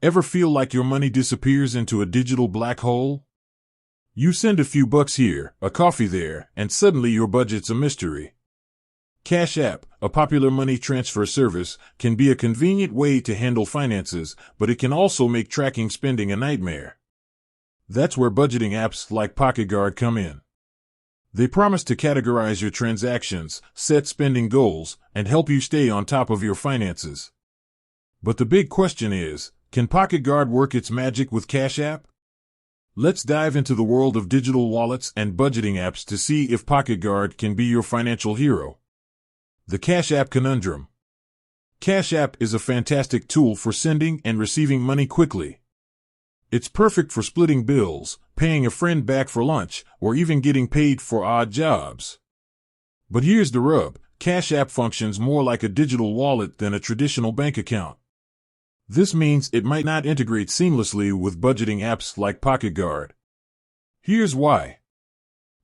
Ever feel like your money disappears into a digital black hole? You send a few bucks here, a coffee there, and suddenly your budget's a mystery. Cash App, a popular money transfer service, can be a convenient way to handle finances, but it can also make tracking spending a nightmare. That's where budgeting apps like PocketGuard come in. They promise to categorize your transactions, set spending goals, and help you stay on top of your finances. But the big question is, can PocketGuard work its magic with Cash App? Let's dive into the world of digital wallets and budgeting apps to see if PocketGuard can be your financial hero. The Cash App Conundrum. Cash App is a fantastic tool for sending and receiving money quickly. It's perfect for splitting bills, paying a friend back for lunch, or even getting paid for odd jobs. But here's the rub: Cash App functions more like a digital wallet than a traditional bank account. This means it might not integrate seamlessly with budgeting apps like PocketGuard. Here's why.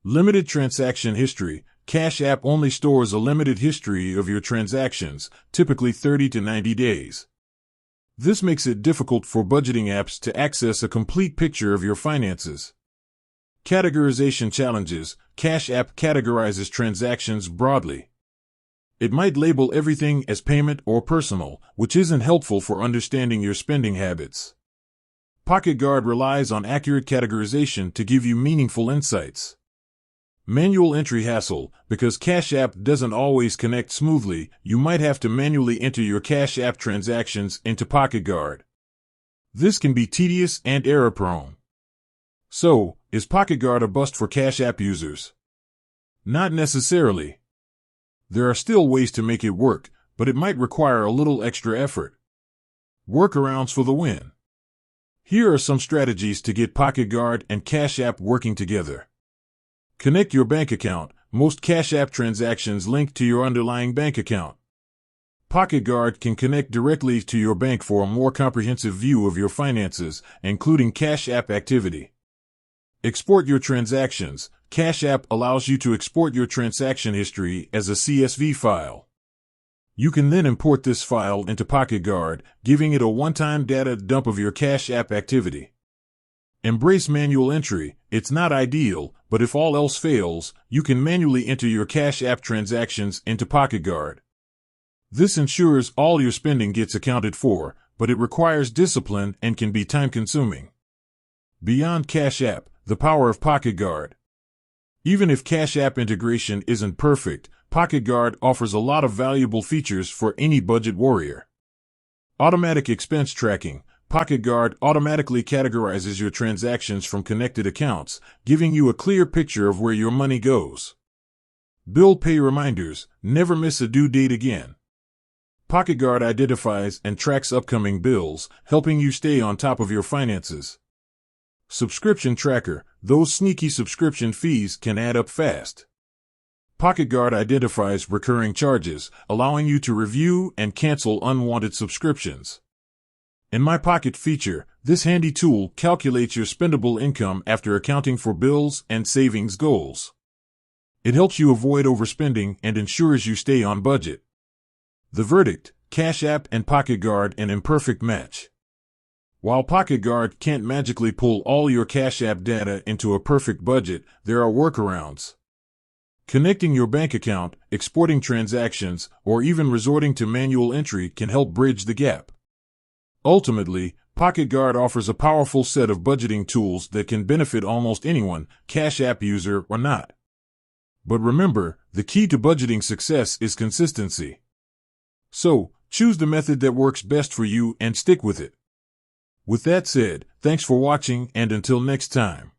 Limited transaction history. Cash App only stores a limited history of your transactions, typically 30 to 90 days. This makes it difficult for budgeting apps to access a complete picture of your finances. Categorization challenges. Cash App categorizes transactions broadly. It might label everything as payment or personal, which isn't helpful for understanding your spending habits. PocketGuard relies on accurate categorization to give you meaningful insights. Manual entry hassle. Because Cash App doesn't always connect smoothly, you might have to manually enter your Cash App transactions into PocketGuard. This can be tedious and error-prone. So, is PocketGuard a bust for Cash App users? Not necessarily. There are still ways to make it work, but it might require a little extra effort. Workarounds for the win. Here are some strategies to get PocketGuard and Cash App working together. Connect your bank account. Most Cash App transactions link to your underlying bank account. PocketGuard can connect directly to your bank for a more comprehensive view of your finances, including Cash App activity. Export your transactions. Cash App allows you to export your transaction history as a CSV file. You can then import this file into PocketGuard, giving it a one-time data dump of your Cash App activity. Embrace manual entry. It's not ideal, but if all else fails, you can manually enter your Cash App transactions into PocketGuard. This ensures all your spending gets accounted for, but it requires discipline and can be time-consuming. Beyond Cash App, the power of PocketGuard. Even if Cash App integration isn't perfect, PocketGuard offers a lot of valuable features for any budget warrior. Automatic expense tracking. PocketGuard automatically categorizes your transactions from connected accounts, giving you a clear picture of where your money goes. Bill pay reminders. Never miss a due date again. PocketGuard identifies and tracks upcoming bills, helping you stay on top of your finances. Subscription tracker. Those sneaky subscription fees can add up fast. PocketGuard identifies recurring charges, allowing you to review and cancel unwanted subscriptions. In My Pocket feature, this handy tool calculates your spendable income after accounting for bills and savings goals. It helps you avoid overspending and ensures you stay on budget. The verdict: Cash App and PocketGuard an imperfect match. While PocketGuard can't magically pull all your Cash App data into a perfect budget, there are workarounds. Connecting your bank account, exporting transactions, or even resorting to manual entry can help bridge the gap. Ultimately, PocketGuard offers a powerful set of budgeting tools that can benefit almost anyone, Cash App user or not. But remember, the key to budgeting success is consistency. So, choose the method that works best for you and stick with it. With that said, thanks for watching, and until next time.